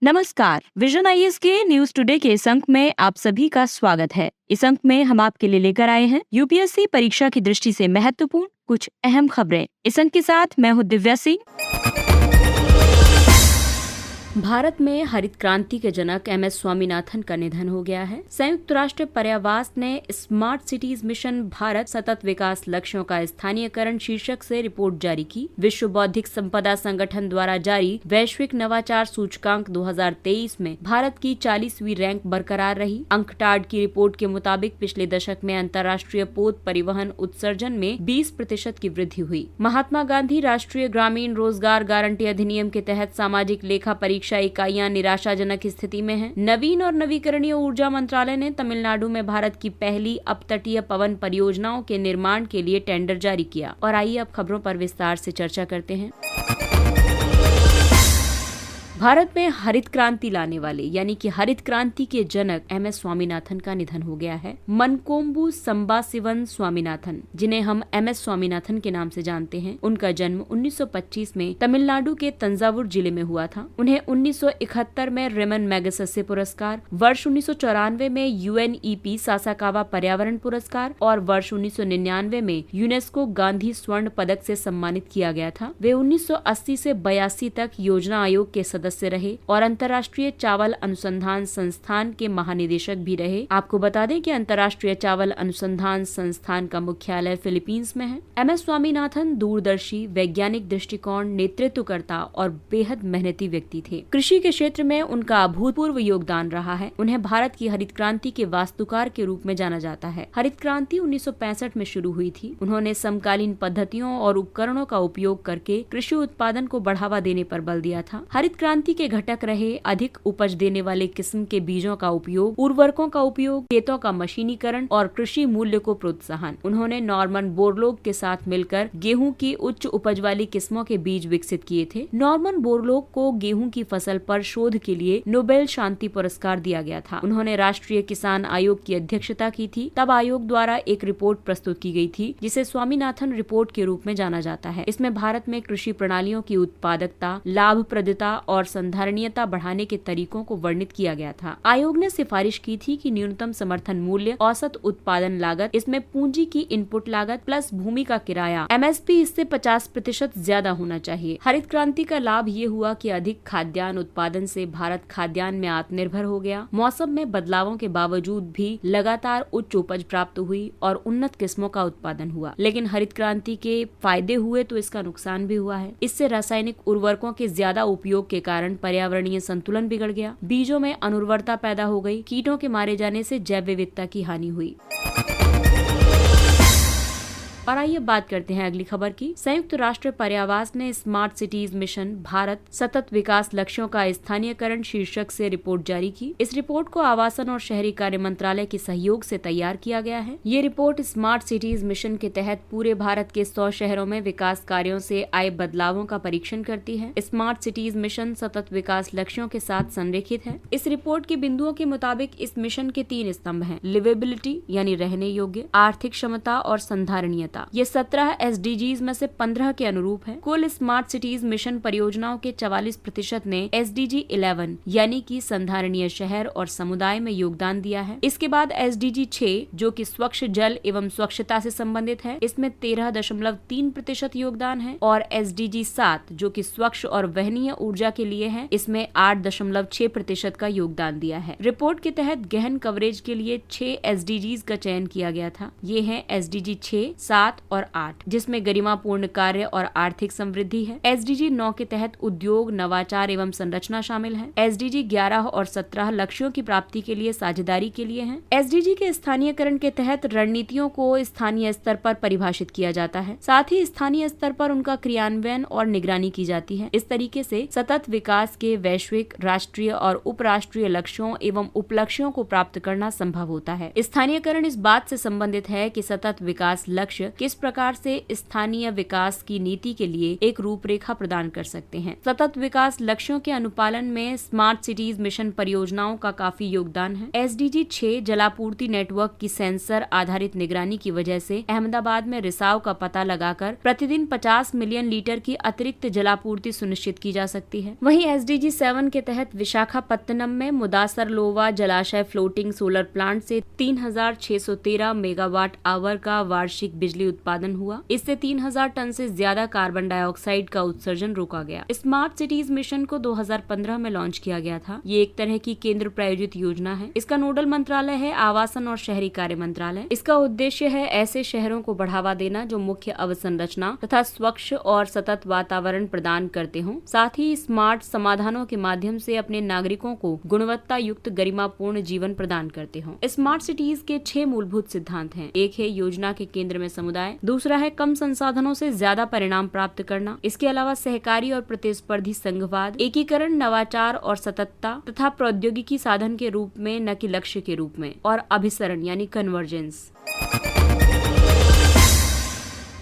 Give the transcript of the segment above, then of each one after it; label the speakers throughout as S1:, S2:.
S1: नमस्कार। Vision IAS के news today के इस अंक में आप सभी का स्वागत है। इस अंक में हम आपके लिए लेकर आए हैं यूपीएससी परीक्षा की दृष्टि से महत्वपूर्ण कुछ अहम खबरें। इस अंक के साथ मैं हूँ दिव्या सिंह। भारत में हरित क्रांति के जनक एमएस स्वामीनाथन का निधन हो गया है। संयुक्त राष्ट्र पर्यावरण ने स्मार्ट सिटीज मिशन भारत सतत विकास लक्ष्यों का स्थानीयकरण शीर्षक से रिपोर्ट जारी की। विश्व बौद्धिक संपदा संगठन द्वारा जारी वैश्विक नवाचार सूचकांक 2023 में भारत की 40वीं रैंक बरकरार रही। अंकटाड की रिपोर्ट के मुताबिक पिछले दशक में अंतर्राष्ट्रीय पोत परिवहन उत्सर्जन में 20% की वृद्धि हुई। महात्मा गांधी राष्ट्रीय ग्रामीण रोजगार गारंटी अधिनियम के तहत सामाजिक लेखा परीक्षा इकाइयां निराशाजनक स्थिति में हैं। नवीन और नवीकरणीय ऊर्जा मंत्रालय ने तमिलनाडु में भारत की पहली अपतटीय पवन परियोजनाओं के निर्माण के लिए टेंडर जारी किया। और आइए अब खबरों पर विस्तार से चर्चा करते हैं। भारत में हरित क्रांति लाने वाले यानी कि हरित क्रांति के जनक एमएस स्वामीनाथन का निधन हो गया है। मनकोम्बू संबासिवन स्वामीनाथन, जिन्हें हम एमएस स्वामीनाथन के नाम से जानते हैं, उनका जन्म 1925 में तमिलनाडु के तंजावुर जिले में हुआ था। उन्हें 1971 में रेमन मैगसेसे पुरस्कार, वर्ष 1994 में यूएनईपी सासाकावा पर्यावरण पुरस्कार और वर्ष 1999 में यूनेस्को गांधी स्वर्ण पदक से सम्मानित किया गया था। वे 1980 से 82 तक योजना आयोग के सदस्य रहे और अंतर्राष्ट्रीय चावल अनुसंधान संस्थान के महानिदेशक भी रहे। आपको बता दें कि अंतर्राष्ट्रीय चावल अनुसंधान संस्थान का मुख्यालय फिलीपींस में है। एमएस स्वामीनाथन दूरदर्शी, वैज्ञानिक दृष्टिकोण, नेतृत्वकर्ता और बेहद मेहनती व्यक्ति थे। कृषि के क्षेत्र में उनका अभूतपूर्व योगदान रहा है। उन्हें भारत की हरित क्रांति के वास्तुकार के रूप में जाना जाता है। हरित क्रांति 1965 में शुरू हुई थी। उन्होंने समकालीन पद्धतियों और उपकरणों का उपयोग करके कृषि उत्पादन को बढ़ावा देने पर बल दिया था। हरित क्रांति के घटक रहे अधिक उपज देने वाले किस्म के बीजों का उपयोग, उर्वरकों का उपयोग, खेतों का मशीनीकरण और कृषि मूल्य को प्रोत्साहन। उन्होंने नॉर्मन बोरलॉग के साथ मिलकर गेहूं की उच्च उपज वाली किस्मों के बीज विकसित किए थे। नॉर्मन बोरलॉग को गेहूं की फसल पर शोध के लिए नोबेल शांति पुरस्कार दिया गया था। उन्होंने राष्ट्रीय किसान आयोग की अध्यक्षता की थी। तब आयोग द्वारा एक रिपोर्ट प्रस्तुत की गई थी जिसे स्वामीनाथन रिपोर्ट के रूप में जाना जाता है। इसमें भारत में कृषि प्रणालियों की उत्पादकता, लाभप्रदता और संधारणीयता बढ़ाने के तरीकों को वर्णित किया गया था। आयोग ने सिफारिश की थी कि न्यूनतम समर्थन मूल्य, औसत उत्पादन लागत, इसमें पूंजी की इनपुट लागत प्लस भूमि का किराया, एमएसपी इससे 50% ज्यादा होना चाहिए। हरित क्रांति का लाभ ये हुआ कि अधिक खाद्यान्न उत्पादन से भारत खाद्यान्न में आत्मनिर्भर हो गया। मौसम में बदलावों के बावजूद भी लगातार उच्च उपज प्राप्त हुई और उन्नत किस्मों का उत्पादन हुआ। लेकिन हरित क्रांति के फायदे हुए तो इसका नुकसान भी हुआ है। इससे रासायनिक उर्वरकों के ज्यादा उपयोग के कारण पर्यावरणीय संतुलन बिगड़ गया, बीजों में अनुर्वरता पैदा हो गई, कीटों के मारे जाने से जैव विविधता की हानि हुई। और आइए बात करते हैं अगली खबर की। संयुक्त राष्ट्र पर्यावरण ने स्मार्ट सिटीज मिशन भारत सतत विकास लक्ष्यों का स्थानीयकरण शीर्षक से रिपोर्ट जारी की। इस रिपोर्ट को आवासन और शहरी कार्य मंत्रालय के सहयोग से तैयार किया गया है। ये रिपोर्ट स्मार्ट सिटीज मिशन के तहत पूरे भारत के 100 शहरों में विकास कार्यों से आए बदलावों का परीक्षण करती है। स्मार्ट सिटीज मिशन सतत विकास लक्ष्यों के साथ संरेखित है। इस रिपोर्ट के बिंदुओं के मुताबिक इस मिशन के 3 स्तंभ हैं: लिवेबिलिटी यानी रहने योग्य, आर्थिक क्षमता और संधारणीयता। ये 17 SDGs में से 15 के अनुरूप है। कुल स्मार्ट सिटीज मिशन परियोजनाओं के 44% ने SDG 11 यानी कि संधारणीय शहर और समुदाय में योगदान दिया है। इसके बाद SDG 6 जो कि स्वच्छ जल एवं स्वच्छता से संबंधित है, इसमें 13.3% योगदान है और SDG 7 जो कि स्वच्छ और वहनीय ऊर्जा के लिए है, इसमें 8.6% का योगदान दिया है। रिपोर्ट के तहत गहन कवरेज के लिए 6 SDGs का चयन किया गया था। ये है SDG 6, 7 और 8, जिसमें गरिमापूर्ण कार्य और आर्थिक समृद्धि है। SDG 9 के तहत उद्योग, नवाचार एवं संरचना शामिल है। SDG 11 और 17 लक्ष्यों की प्राप्ति के लिए साझेदारी के लिए हैं। SDG के स्थानीयकरण के तहत रणनीतियों को स्थानीय स्तर पर परिभाषित किया जाता है, साथ ही स्थानीय स्तर पर उनका क्रियान्वयन और निगरानी की जाती है। इस तरीके से सतत विकास के वैश्विक, राष्ट्रीय और उपराष्ट्रीय लक्ष्यों एवं उपलक्ष्यों को प्राप्त करना संभव होता है। स्थानीयकरण इस बात से संबंधित है कि सतत विकास लक्ष्य किस प्रकार से स्थानीय विकास की नीति के लिए एक रूपरेखा प्रदान कर सकते हैं। सतत विकास लक्ष्यों के अनुपालन में स्मार्ट सिटीज मिशन परियोजनाओं का काफी योगदान है। SDG 6 जलापूर्ति नेटवर्क की सेंसर आधारित निगरानी की वजह से अहमदाबाद में रिसाव का पता लगाकर प्रतिदिन 50 मिलियन लीटर की अतिरिक्त जलापूर्ति सुनिश्चित की जा सकती है। वहीं SDG 7 के तहत विशाखापत्तनम में मुदासरलोवा जलाशय फ्लोटिंग सोलर प्लांट से 3613 मेगावाट आवर का वार्षिक बिजली उत्पादन हुआ। इससे 3000 टन से ज्यादा कार्बन डाइऑक्साइड का उत्सर्जन रोका गया। स्मार्ट सिटीज मिशन को 2015 में लॉन्च किया गया था। ये एक तरह की केंद्र प्रायोजित योजना है। इसका नोडल मंत्रालय है आवासन और शहरी कार्य मंत्रालय। इसका उद्देश्य है ऐसे शहरों को बढ़ावा देना जो मुख्य अवसंरचना तथा स्वच्छ और सतत वातावरण प्रदान करते हों, साथ ही स्मार्ट समाधानों के माध्यम से अपने नागरिकों को गुणवत्ता युक्त गरिमापूर्ण जीवन प्रदान करते हों। स्मार्ट सिटीज के 6 मूलभूत सिद्धांत हैं। एक है योजना के केंद्र में समुदाय, दूसरा है कम संसाधनों से ज्यादा परिणाम प्राप्त करना, इसके अलावा सहकारी और प्रतिस्पर्धी संघवाद, एकीकरण, नवाचार और सततता तथा प्रौद्योगिकी साधन के रूप में न कि लक्ष्य के रूप में, और अभिसरण यानी कन्वर्जेंस।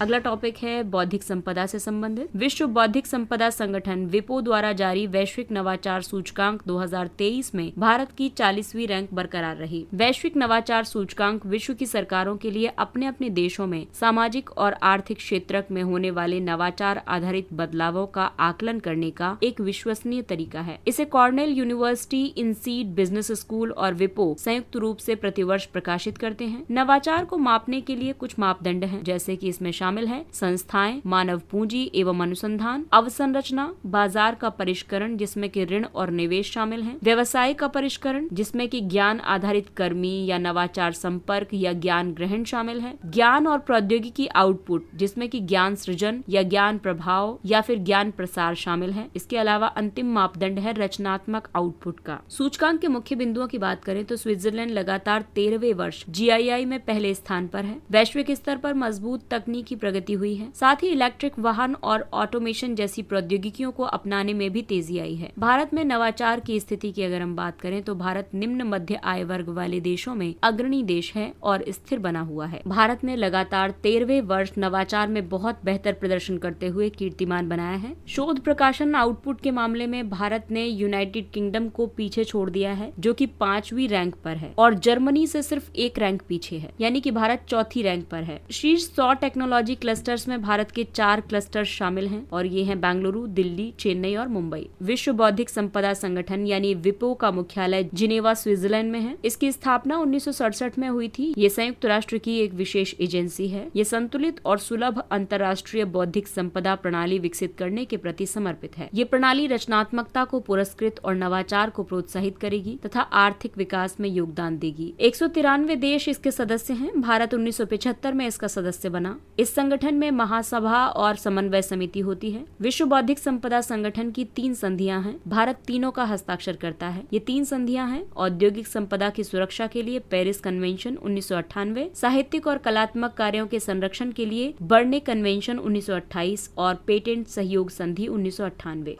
S1: अगला टॉपिक है बौद्धिक संपदा से संबंधित। विश्व बौद्धिक संपदा संगठन विपो द्वारा जारी वैश्विक नवाचार सूचकांक 2023 में भारत की 40वीं रैंक बरकरार रही। वैश्विक नवाचार सूचकांक विश्व की सरकारों के लिए अपने अपने देशों में सामाजिक और आर्थिक क्षेत्र में होने वाले नवाचार आधारित बदलावों का आकलन करने का एक विश्वसनीय तरीका है। इसे Cornell university, INSEAD business school और विपो संयुक्त रूप से प्रतिवर्ष प्रकाशित करते हैं। नवाचार को मापने के लिए कुछ मापदंड हैं, जैसे कि इसमें शामिल है संस्थाएं, मानव पूंजी एवं अनुसंधान, अवसंरचना, बाजार का परिष्करण जिसमें कि ऋण और निवेश शामिल हैं, व्यवसाय का परिष्करण जिसमें कि ज्ञान आधारित कर्मी या नवाचार संपर्क या ज्ञान ग्रहण शामिल है, ज्ञान और प्रौद्योगिकी आउटपुट जिसमें कि ज्ञान सृजन या ज्ञान प्रभाव या फिर ज्ञान प्रसार शामिल है। इसके अलावा अंतिम मापदंड है रचनात्मक आउटपुट का। सूचकांक के मुख्य बिंदुओं की बात करें तो स्विट्जरलैंड लगातार 13वें वर्ष GII में पहले स्थान पर है। वैश्विक स्तर पर मजबूत तकनीकी प्रगति हुई है, साथ ही इलेक्ट्रिक वाहन और ऑटोमेशन जैसी प्रौद्योगिकियों को अपनाने में भी तेजी आई है। भारत में नवाचार की स्थिति की अगर हम बात करें तो भारत निम्न मध्य आय वर्ग वाले देशों में अग्रणी देश है और स्थिर बना हुआ है। भारत ने लगातार 13वें वर्ष नवाचार में बहुत बेहतर प्रदर्शन करते हुए कीर्तिमान बनाया है। शोध प्रकाशन आउटपुट के मामले में भारत ने यूनाइटेड किंगडम को पीछे छोड़ दिया है, जो कि 5वीं रैंक पर है, और जर्मनी से सिर्फ 1 रैंक पीछे है, यानी कि भारत 4थी रैंक पर है। शीर्ष 100 टेक्नोलॉजी क्लस्टर्स में भारत के 4 क्लस्टर्स शामिल हैं और ये हैं बेंगलुरु, दिल्ली, चेन्नई और मुंबई। विश्व बौद्धिक संपदा संगठन यानी विपो का मुख्यालय जिनेवा, स्विट्जरलैंड में है। इसकी स्थापना 1967 में हुई थी। ये संयुक्त राष्ट्र की एक विशेष एजेंसी है। ये संतुलित और सुलभ अंतर्राष्ट्रीय बौद्धिक संपदा प्रणाली विकसित करने के प्रति समर्पित है। ये प्रणाली रचनात्मकता को पुरस्कृत और नवाचार को प्रोत्साहित करेगी तथा आर्थिक विकास में योगदान देगी। 193 देश इसके सदस्य हैं। भारत 1975 में इसका सदस्य बना। इस संगठन में महासभा और समन्वय समिति होती है। विश्व बौद्धिक संपदा संगठन की 3 संधियां हैं। भारत तीनों का हस्ताक्षर करता है। ये 3 संधियां हैं: औद्योगिक संपदा की सुरक्षा के लिए पेरिस कन्वेंशन 1998, साहित्यिक और कलात्मक कार्यों के संरक्षण के लिए बर्ने कन्वेंशन 1928 और पेटेंट सहयोग संधि 1998।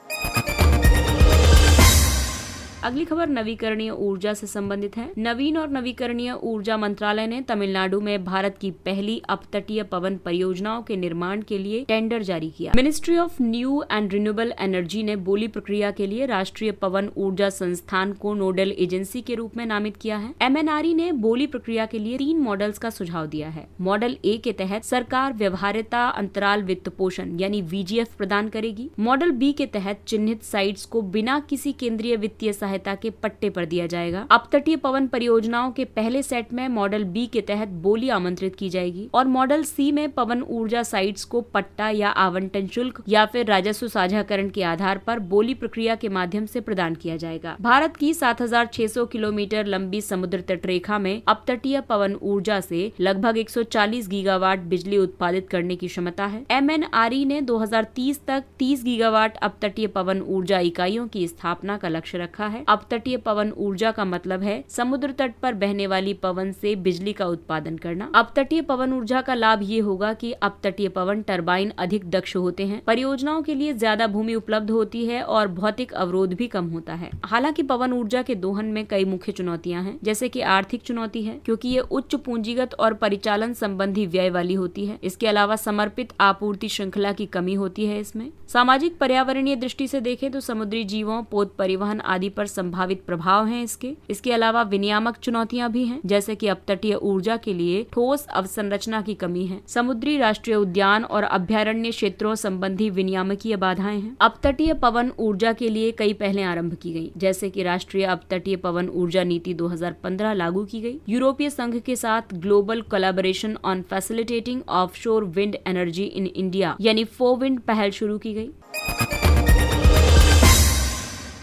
S1: अगली खबर नवीकरणीय ऊर्जा से संबंधित है। नवीन और नवीकरणीय ऊर्जा मंत्रालय ने तमिलनाडु में भारत की पहली अपतटीय पवन परियोजनाओं के निर्माण के लिए टेंडर जारी किया। Ministry of new and renewable energy ने बोली प्रक्रिया के लिए राष्ट्रीय पवन ऊर्जा संस्थान को नोडल एजेंसी के रूप में नामित किया है। MNRE ने बोली प्रक्रिया के लिए 3 मॉडल्स का सुझाव दिया है। मॉडल A के तहत सरकार व्यवहार्यता अंतराल वित्त पोषण यानी VGF प्रदान करेगी। मॉडल B के तहत चिन्हित साइट्स को बिना किसी केंद्रीय वित्तीय सहायता के पट्टे पर दिया जाएगा। अपतटीय पवन परियोजनाओं के पहले सेट में मॉडल B के तहत बोली आमंत्रित की जाएगी और मॉडल C में पवन ऊर्जा साइट्स को पट्टा या आवंटन शुल्क या फिर राजस्व साझाकरण के आधार पर बोली प्रक्रिया के माध्यम से प्रदान किया जाएगा। भारत की 7600 किलोमीटर लंबी समुद्र तट रेखा में अपतटीय पवन ऊर्जा से लगभग 140 गीगावाट बिजली उत्पादित करने की क्षमता है। MNRE ने 2030 तक 30 गीगावाट अपतटीय पवन ऊर्जा इकाइयों की स्थापना का लक्ष्य रखा है। है। अपतटीय पवन ऊर्जा का मतलब है समुद्र तट पर बहने वाली पवन से बिजली का उत्पादन करना। अपतटीय पवन ऊर्जा का लाभ ये होगा कि अपतटीय पवन टरबाइन अधिक दक्ष होते हैं, परियोजनाओं के लिए ज्यादा भूमि उपलब्ध होती है और भौतिक अवरोध भी कम होता है। हालांकि पवन ऊर्जा के दोहन में कई मुख्य चुनौतियां हैं, जैसे कि आर्थिक चुनौती है क्योंकि ये उच्च पूंजीगत और परिचालन संबंधी व्यय वाली होती है। इसके अलावा समर्पित आपूर्ति श्रृंखला की कमी होती है। इसमें सामाजिक पर्यावरणीय दृष्टि से देखें तो समुद्री जीवों, पोत परिवहन आदि पर संभावित प्रभाव हैं इसके अलावा विनियामक चुनौतियां भी हैं, जैसे कि अपतटीय ऊर्जा के लिए ठोस अवसंरचना की कमी है। समुद्री राष्ट्रीय उद्यान और अभ्यारण्य क्षेत्रों संबंधी विनियामकीय बाधाएं हैं। अपतटीय पवन ऊर्जा के लिए कई पहलें आरंभ की गई, जैसे कि राष्ट्रीय अपतटीय पवन ऊर्जा नीति 2015 लागू की गई। यूरोपीय संघ के साथ global collaboration on facilitating offshore wind energy in India यानी फोविंड पहल शुरू की गई।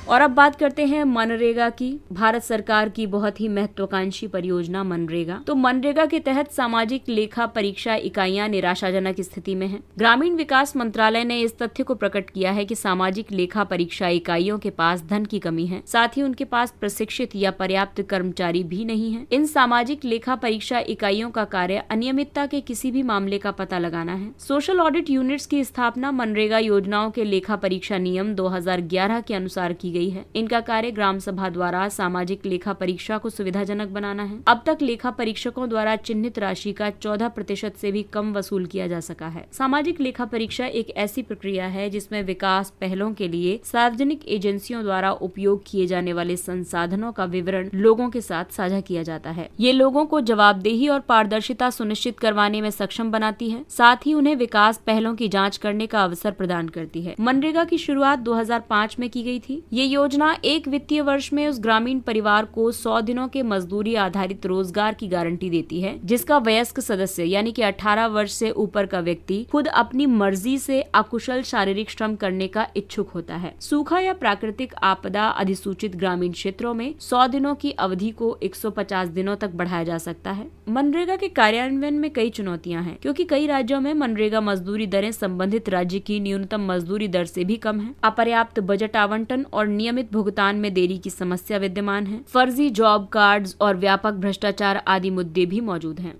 S1: और अब बात करते हैं मनरेगा की। भारत सरकार की बहुत ही महत्वाकांक्षी परियोजना मनरेगा। तो मनरेगा के तहत सामाजिक लेखा परीक्षा इकाइयां निराशाजनक स्थिति में हैं। ग्रामीण विकास मंत्रालय ने इस तथ्य को प्रकट किया है कि सामाजिक लेखा परीक्षा इकाइयों के पास धन की कमी है, साथ ही उनके पास प्रशिक्षित या पर्याप्त कर्मचारी भी नहीं है। इन सामाजिक लेखा परीक्षा इकाइयों का कार्य अनियमितता के किसी भी मामले का पता लगाना है। सोशल ऑडिट यूनिट्स की स्थापना मनरेगा योजनाओं के लेखा परीक्षा नियम 2011 के अनुसार की गई है। इनका कार्य ग्राम सभा द्वारा सामाजिक लेखा परीक्षा को सुविधाजनक बनाना है। अब तक लेखा परीक्षकों द्वारा चिन्हित राशि का 14% से भी कम वसूल किया जा सका है। सामाजिक लेखा परीक्षा एक ऐसी प्रक्रिया है जिसमें विकास पहलों के लिए सार्वजनिक एजेंसियों द्वारा उपयोग किए जाने वाले संसाधनों का विवरण लोगों के साथ साझा किया जाता है। ये लोगों को जवाबदेही और पारदर्शिता सुनिश्चित करवाने में सक्षम बनाती है, साथ ही उन्हें विकास पहलों की जाँच करने का अवसर प्रदान करती है। मनरेगा की शुरुआत 2005 में की गई थी। ये योजना एक वित्तीय वर्ष में उस ग्रामीण परिवार को 100 दिनों के मजदूरी आधारित रोजगार की गारंटी देती है जिसका वयस्क सदस्य यानी कि 18 वर्ष से ऊपर का व्यक्ति खुद अपनी मर्जी से अकुशल शारीरिक श्रम करने का इच्छुक होता है। सूखा या प्राकृतिक आपदा अधिसूचित ग्रामीण क्षेत्रों में 100 दिनों की अवधि को 150 दिनों तक बढ़ाया जा सकता है। मनरेगा के कार्यान्वयन में कई चुनौतियां हैं क्योंकि कई राज्यों में मनरेगा मजदूरी दरें संबंधित राज्य की न्यूनतम मजदूरी दर से भी कम है। अपर्याप्त बजट आवंटन और नियमित भुगतान में देरी की समस्या विद्यमान है। फर्जी जॉब कार्ड्स और व्यापक भ्रष्टाचार आदि मुद्दे भी मौजूद हैं।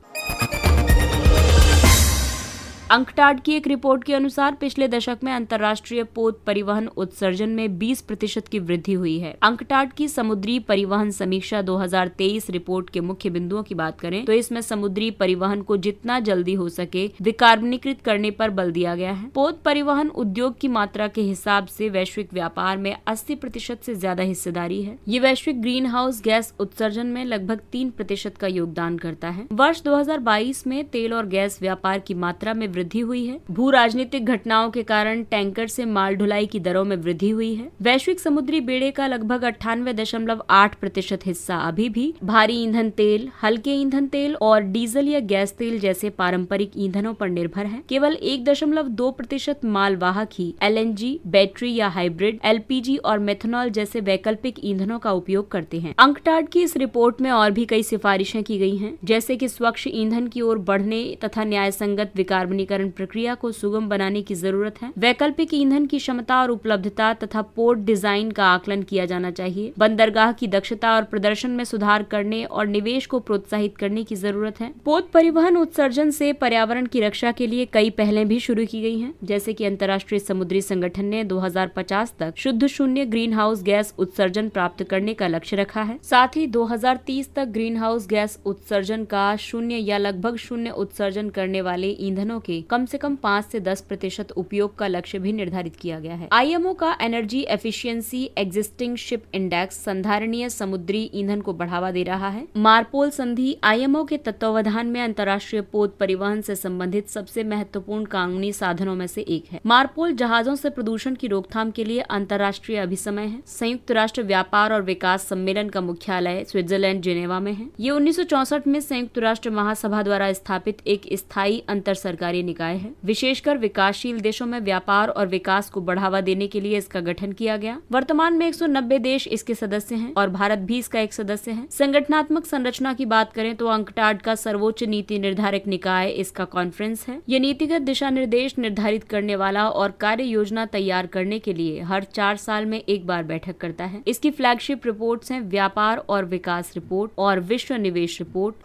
S1: अंकटाड की एक रिपोर्ट के अनुसार पिछले दशक में अंतर्राष्ट्रीय पोत परिवहन उत्सर्जन में 20% की वृद्धि हुई है। अंकटाड की समुद्री परिवहन समीक्षा 2023 रिपोर्ट के मुख्य बिंदुओं की बात करें तो इसमें समुद्री परिवहन को जितना जल्दी हो सके विकार्बनीकृत करने पर बल दिया गया है। पोत परिवहन उद्योग की मात्रा के हिसाब से वैश्विक व्यापार में 80% से ज्यादा हिस्सेदारी है। ये वैश्विक ग्रीन हाउस गैस उत्सर्जन में लगभग 3% का योगदान करता है। वर्ष 2022 में तेल और गैस व्यापार की मात्रा में वृद्धि हुई है। भू राजनीतिक घटनाओं के कारण टैंकर से माल ढुलाई की दरों में वृद्धि हुई है। वैश्विक समुद्री बेड़े का लगभग 98.8% हिस्सा अभी भी भारी ईंधन तेल, हल्के ईंधन तेल और डीजल या गैस तेल जैसे पारंपरिक ईंधनों पर निर्भर है। केवल 1.2% मालवाहक ही LNG, बैटरी या हाइब्रिड, LPG और मेथनॉल जैसे वैकल्पिक ईंधनों का उपयोग करते हैं। अंकटाड की इस रिपोर्ट में और भी कई सिफारिशें की गई हैं, जैसे कि स्वच्छ ईंधन की ओर बढ़ने तथा न्यायसंगत विकार्बनीकरण प्रक्रिया को सुगम बनाने की जरूरत है। वैकल्पिक ईंधन की क्षमता और उपलब्धता तथा पोर्ट डिजाइन का आकलन किया जाना चाहिए। बंदरगाह की दक्षता और प्रदर्शन में सुधार करने और निवेश को प्रोत्साहित करने की जरूरत है। पोत परिवहन उत्सर्जन से पर्यावरण की रक्षा के लिए कई पहलें भी शुरू की गई हैं, जैसे कि अंतर्राष्ट्रीय समुद्री संगठन ने 2050 तक शुद्ध शून्य ग्रीन हाउस गैस उत्सर्जन प्राप्त करने का लक्ष्य रखा है। साथ ही 2030 तक ग्रीन हाउस गैस उत्सर्जन का शून्य या लगभग शून्य उत्सर्जन करने वाले ईंधनों के कम से कम 5 से 10% उपयोग का लक्ष्य भी निर्धारित किया गया है। IMO का energy efficiency existing ship index संधारणीय समुद्री ईंधन को बढ़ावा दे रहा है। मार्पोल संधि IMO के तत्वावधान में अंतर्राष्ट्रीय पोत परिवहन से संबंधित सबसे महत्वपूर्ण कानूनी साधनों में से एक है। मार्पोल जहाजों से प्रदूषण की रोकथाम के लिए अंतर्राष्ट्रीय अभिसमय है। संयुक्त राष्ट्र व्यापार और विकास सम्मेलन का मुख्यालय स्विट्जरलैंड जिनेवा में है। ये 1964 में संयुक्त राष्ट्र महासभा द्वारा स्थापित एक स्थायी अंतर सरकारी निकाय है। विशेषकर विकासशील देशों में व्यापार और विकास को बढ़ावा देने के लिए इसका गठन किया गया। वर्तमान में 190 देश इसके सदस्य हैं और भारत भी इसका एक सदस्य है। संगठनात्मक संरचना की बात करें तो अंकटाड का सर्वोच्च नीति निर्धारक निकाय इसका कॉन्फ्रेंस है। यह नीतिगत दिशा निर्देश निर्धारित करने वाला और कार्य योजना तैयार करने के लिए हर 4 साल में एक बार बैठक करता है। इसकी फ्लैगशिप रिपोर्ट्स हैं व्यापार और विकास रिपोर्ट और विश्व निवेश रिपोर्ट।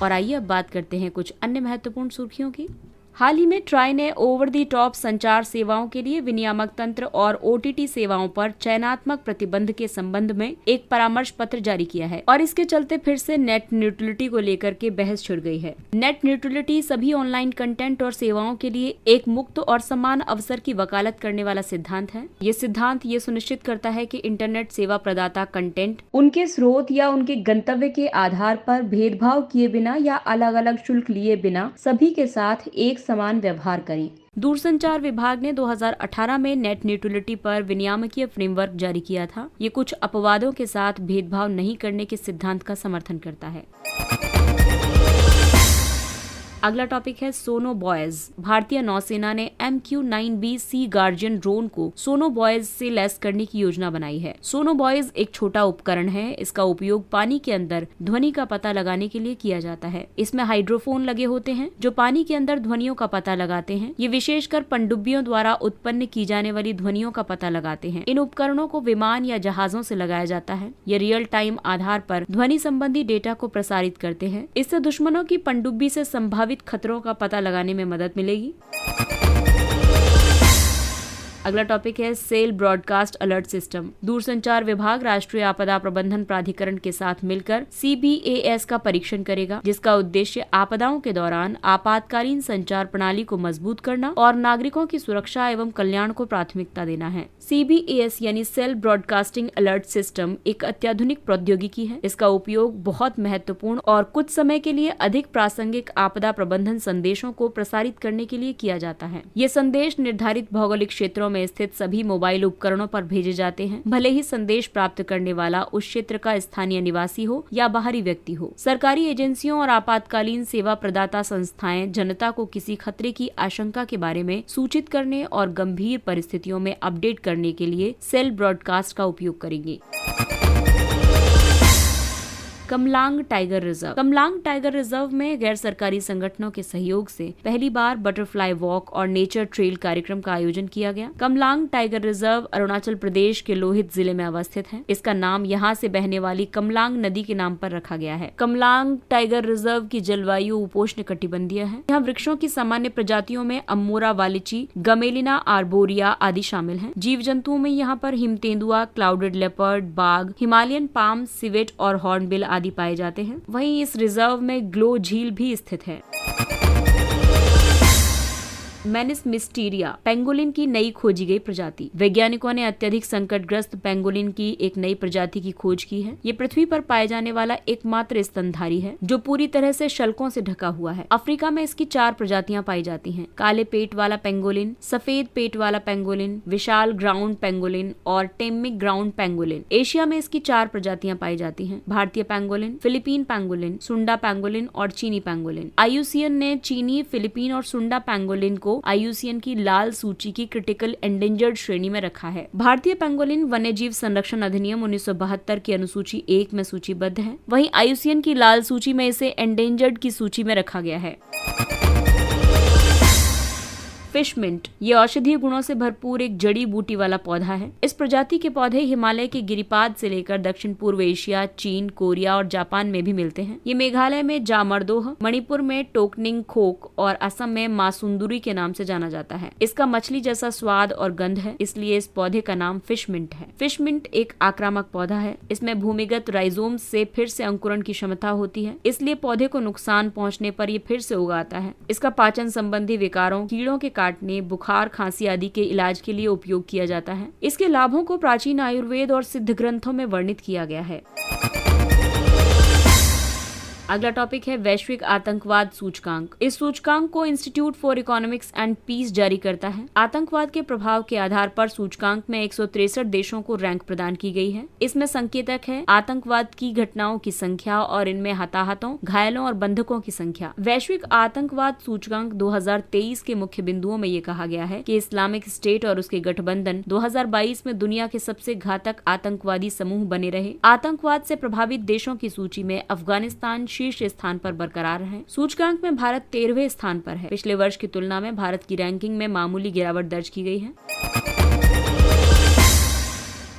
S1: और आइए अब बात करते हैं कुछ अन्य महत्वपूर्ण सुर्खियों की। हाल ही में ट्राई ने ओवर दी टॉप संचार सेवाओं के लिए विनियामक तंत्र और OTT सेवाओं पर चयनात्मक प्रतिबंध के संबंध में एक परामर्श पत्र जारी किया है और इसके चलते फिर से नेट न्यूट्रलिटी को लेकर के बहस छिड़ गई है। नेट न्यूट्रलिटी सभी ऑनलाइन कंटेंट और सेवाओं के लिए एक मुक्त और समान अवसर की वकालत करने वाला सिद्धांत है। ये सिद्धांत ये सुनिश्चित करता है कि इंटरनेट सेवा प्रदाता कंटेंट उनके स्रोत या उनके गंतव्य के आधार पर भेदभाव किए बिना या अलग अलग शुल्क लिए बिना सभी के साथ एक समान व्यवहार करें। दूरसंचार विभाग ने 2018 में नेट न्यूट्रलिटी पर विनियामकीय फ्रेमवर्क जारी किया था। ये कुछ अपवादों के साथ भेदभाव नहीं करने के सिद्धांत का समर्थन करता है। अगला टॉपिक है सोनो बॉयज। भारतीय नौसेना ने MQ-9B सी गार्जियन ड्रोन को सोनो बॉयज से लैस करने की योजना बनाई है। सोनो बॉयज एक छोटा उपकरण है। इसका उपयोग पानी के अंदर ध्वनि का पता लगाने के लिए किया जाता है। इसमें हाइड्रोफोन लगे होते हैं जो पानी के अंदर ध्वनियों का पता लगाते हैं। ये विशेषकर पनडुब्बियों द्वारा उत्पन्न की जाने वाली ध्वनियों का पता लगाते हैं। इन उपकरणों को विमान या जहाजों से लगाया जाता है। ये रियल टाइम आधार पर ध्वनि संबंधी डेटा को प्रसारित करते हैं। इससे दुश्मनों की पनडुब्बी से संभावित खतरों का पता लगाने में मदद मिलेगी। अगला टॉपिक है सेल ब्रॉडकास्ट अलर्ट सिस्टम। दूरसंचार विभाग राष्ट्रीय आपदा प्रबंधन प्राधिकरण के साथ मिलकर CBAS का परीक्षण करेगा, जिसका उद्देश्य आपदाओं के दौरान आपातकालीन संचार प्रणाली को मजबूत करना और नागरिकों की सुरक्षा एवं कल्याण को प्राथमिकता देना है। CBAS यानी सेल ब्रॉडकास्टिंग अलर्ट सिस्टम एक अत्याधुनिक प्रौद्योगिकी है। इसका उपयोग बहुत महत्वपूर्ण और कुछ समय के लिए अधिक प्रासंगिक आपदा प्रबंधन संदेशों को प्रसारित करने के लिए किया जाता है। ये संदेश निर्धारित भौगोलिक क्षेत्रों में स्थित सभी मोबाइल उपकरणों पर भेजे जाते हैं, भले ही संदेश प्राप्त करने वाला उस क्षेत्र का स्थानीय निवासी हो या बाहरी व्यक्ति हो। सरकारी एजेंसियों और आपातकालीन सेवा प्रदाता संस्थाएं जनता को किसी खतरे की आशंका के बारे में सूचित करने और गंभीर परिस्थितियों में अपडेट करने के लिए सेल ब्रॉडकास्ट का उपयोग करेंगे। Kamalang tiger reserve. Kamalang tiger reserve में गैर सरकारी संगठनों के सहयोग से पहली बार बटरफ्लाई वॉक और नेचर ट्रेल कार्यक्रम का आयोजन किया गया। कमलांग टाइगर रिजर्व अरुणाचल प्रदेश के लोहित जिले में अवस्थित है। इसका नाम यहाँ से बहने वाली कमलांग नदी के नाम पर रखा गया है। कमलांग टाइगर रिजर्व की जलवायु उपोष्ण कटिबंधीय है। यहाँ वृक्षों की सामान्य प्रजातियों में अम्मोरा वालिची, गमेलिना आर्बोरिया आदि शामिल हैं। जीव जंतुओं में यहाँ पर हिमतेंदुआ, क्लाउडेड लेपर्ड, बाघ, हिमालयन पाम, सिवेट और हॉर्नबिल आदि पाए जाते हैं। वहीं इस रिजर्व में ग्लो झील भी स्थित है। मेनिस मिस्टीरिया पेंगोलिन की नई खोजी गई प्रजाति। वैज्ञानिकों ने अत्यधिक संकटग्रस्त पेंगोलिन की एक नई प्रजाति की खोज की है। ये पृथ्वी पर पाए जाने वाला एकमात्र स्तनधारी है जो पूरी तरह से शल्कों से ढका हुआ है। अफ्रीका में इसकी 4 प्रजातियां पाई जाती हैं: काले पेट वाला पेंगोलिन, सफेद पेट वाला पेंगोलिन, विशाल ग्राउंड पेंगोलिन और टेमिक ग्राउंड पेंगोलिन। एशिया में इसकी 4 प्रजातियां पाई जाती हैं: भारतीय पेंगोलिन, फिलीपीन पेंगोलिन, सुंडा पेंगोलिन और चीनी पेंगोलिन। IUCN ने चीनी, फिलीपीन और सुंडा पेंगोलिन को IUCN की लाल सूची की क्रिटिकल एंडेंजर्ड श्रेणी में रखा है। भारतीय पेंगोलिन वन्यजीव संरक्षण अधिनियम 1972 की अनुसूची 1 में सूचीबद्ध है। वहीं IUCN की लाल सूची में इसे एंडेंजर्ड की सूची में रखा गया है। फिश मिंट ये औषधीय गुणों से भरपूर एक जड़ी बूटी वाला पौधा है। इस प्रजाति के पौधे हिमालय के गिरिपाद से लेकर दक्षिण पूर्व एशिया, चीन, कोरिया और जापान में भी मिलते हैं। ये मेघालय में जामरदोह, मणिपुर में टोकनिंग खोक और असम में मासुंदुरी के नाम से जाना जाता है। इसका मछली जैसा स्वाद और गंध है, इसलिए इस पौधे का नाम फिश मिंट है। फिश मिंट एक आक्रामक पौधा है। इसमें भूमिगत राइजोम से फिर से अंकुरण की क्षमता होती है, इसलिए पौधे को नुकसान पहुँचने पर ये फिर से उगाता है। इसका पाचन संबंधी विकारों, कीड़ों के काटने, बुखार, खांसी आदि के इलाज के लिए उपयोग किया जाता है। इसके लाभों को प्राचीन आयुर्वेद और सिद्ध ग्रंथों में वर्णित किया गया है। अगला टॉपिक है वैश्विक आतंकवाद सूचकांक। इस सूचकांक को Institute for Economics and Peace जारी करता है। आतंकवाद के प्रभाव के आधार पर सूचकांक में 163 देशों को रैंक प्रदान की गई है। इसमें संकेतक है आतंकवाद की घटनाओं की संख्या और इनमें हताहतों, घायलों और बंधकों की संख्या। वैश्विक आतंकवाद सूचकांक 2023 के मुख्य बिंदुओं में ये कहा गया है कि इस्लामिक स्टेट और उसके गठबंधन 2022 में दुनिया के सबसे घातक आतंकवादी समूह बने रहे। आतंकवाद से प्रभावित देशों की सूची में अफगानिस्तान शीर्ष स्थान पर बरकरार है। सूचकांक में भारत 13वें स्थान पर है। पिछले वर्ष की तुलना में भारत की रैंकिंग में मामूली गिरावट दर्ज की गई है।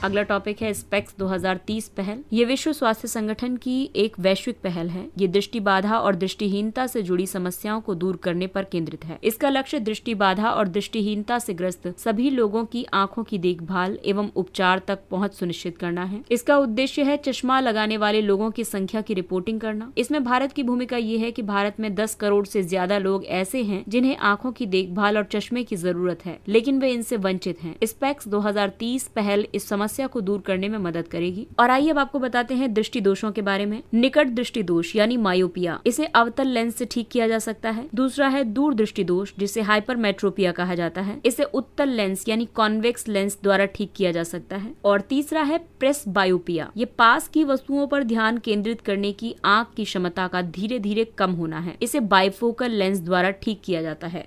S1: अगला टॉपिक है स्पेक्स 2030 पहल। ये विश्व स्वास्थ्य संगठन की एक वैश्विक पहल है। ये दृष्टि बाधा और दृष्टिहीनता से जुड़ी समस्याओं को दूर करने पर केंद्रित है। इसका लक्ष्य दृष्टि बाधा और दृष्टिहीनता से ग्रस्त सभी लोगों की आंखों की देखभाल एवं उपचार तक पहुंच सुनिश्चित करना है। इसका उद्देश्य है चश्मा लगाने वाले लोगों की संख्या की रिपोर्टिंग करना। इसमें भारत की भूमिका ये है कि भारत में 10 करोड़ से ज्यादा लोग ऐसे हैं जिन्हें आंखों की देखभाल और चश्मे की जरूरत है, लेकिन वे इनसे वंचित हैं। स्पेक्स 2030 पहल इस समस्या को दूर करने में मदद करेगी। और आइए अब आपको बताते हैं दृष्टि दोषों के बारे में। निकट दृष्टि दोष यानी मायोपिया, इसे अवतल लेंस से ठीक किया जा सकता है। दूसरा है दूर दृष्टि दोष, जिसे हाइपरमेट्रोपिया कहा जाता है। इसे उत्तल लेंस यानी कॉन्वेक्स लेंस द्वारा ठीक किया जा सकता है। और तीसरा है प्रेस बायोपिया, ये पास की वस्तुओं पर ध्यान केंद्रित करने की आंख की क्षमता का धीरे धीरे कम होना है। इसे बाइफोकल लेंस द्वारा ठीक किया जाता है।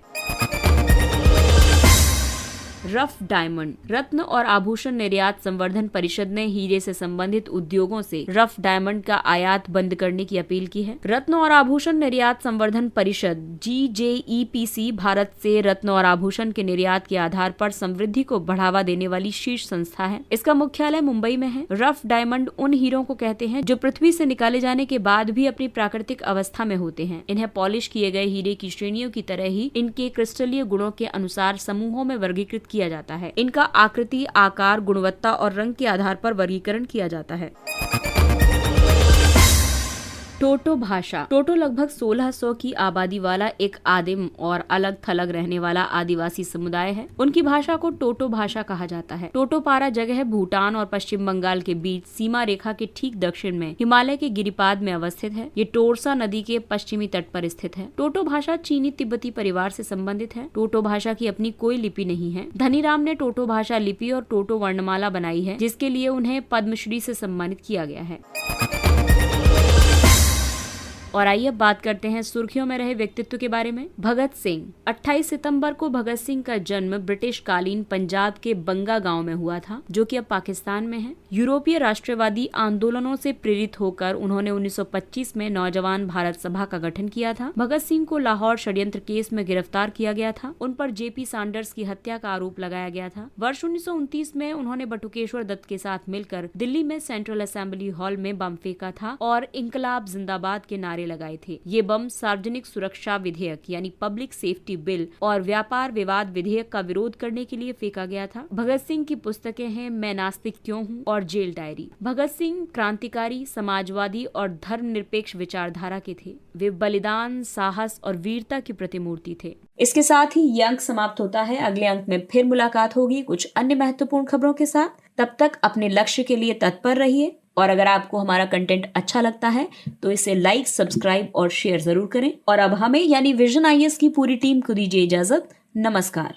S1: रफ डायमंड, रत्न और आभूषण निर्यात संवर्धन परिषद ने हीरे से संबंधित उद्योगों से रफ डायमंड का आयात बंद करने की अपील की है। रत्न और आभूषण निर्यात संवर्धन परिषद GJEPC भारत से रत्न और आभूषण के निर्यात के आधार पर समृद्धि को बढ़ावा देने वाली शीर्ष संस्था है। इसका मुख्यालय मुंबई में है। रफ डायमंड उन हीरों को कहते हैं जो पृथ्वी से निकाले जाने के बाद भी अपनी प्राकृतिक अवस्था में होते हैं। इन्हें पॉलिश किए गए हीरे की श्रेणियों की तरह ही इनके क्रिस्टलीय गुणों के अनुसार समूहों में वर्गीकृत किया जाता है। इनका आकृति, आकार, गुणवत्ता और रंग के आधार पर वर्गीकरण किया जाता है। टोटो भाषा। टोटो लगभग 1600 की आबादी वाला एक आदिम और अलग थलग रहने वाला आदिवासी समुदाय है। उनकी भाषा को टोटो भाषा कहा जाता है। टोटोपारा जगह भूटान और पश्चिम बंगाल के बीच सीमा रेखा के ठीक दक्षिण में हिमालय के गिरिपाद में अवस्थित है। ये टोरसा नदी के पश्चिमी तट पर स्थित है। टोटो भाषा चीनी तिब्बती परिवार से संबंधित है। टोटो भाषा की अपनी कोई लिपि नहीं है। धनीराम ने टोटो भाषा लिपि और टोटो वर्णमाला बनाई है, जिसके लिए उन्हें पद्मश्री से सम्मानित किया गया है। और आइए बात करते हैं सुर्खियों में रहे व्यक्तित्व के बारे में। भगत सिंह। 28 सितंबर को भगत सिंह का जन्म ब्रिटिश कालीन पंजाब के बंगा गांव में हुआ था, जो कि अब पाकिस्तान में है। यूरोपीय राष्ट्रवादी आंदोलनों से प्रेरित होकर उन्होंने 1925 में नौजवान भारत सभा का गठन किया था। भगत सिंह को लाहौर षड्यंत्र केस में गिरफ्तार किया गया था। उन पर JP सैंडर्स की हत्या का आरोप लगाया गया था। वर्ष 1929 में उन्होंने बटुकेश्वर दत्त के साथ मिलकर दिल्ली में सेंट्रल असेंबली हॉल में बम फेंका था और इंकलाब जिंदाबाद के नारे लगाए थे। ये बम सार्वजनिक सुरक्षा विधेयक यानी पब्लिक सेफ्टी बिल और व्यापार विवाद विधेयक का विरोध करने के लिए फेंका गया था। भगत सिंह की पुस्तकें हैं मैं नास्तिक क्यों हूँ और जेल डायरी। भगत सिंह क्रांतिकारी, समाजवादी और धर्मनिरपेक्ष विचारधारा के थे। वे बलिदान, साहस और वीरता की प्रतिमूर्ति थे। इसके साथ ही ये अंक समाप्त होता है। अगले अंक में फिर मुलाकात होगी कुछ अन्य महत्वपूर्ण खबरों के साथ। तब तक अपने लक्ष्य के लिए तत्पर रहिए और अगर आपको हमारा कंटेंट अच्छा लगता है तो इसे लाइक, सब्सक्राइब और शेयर जरूर करें। और अब हमें यानी विजन IAS की पूरी टीम को दीजिए इजाजत। नमस्कार।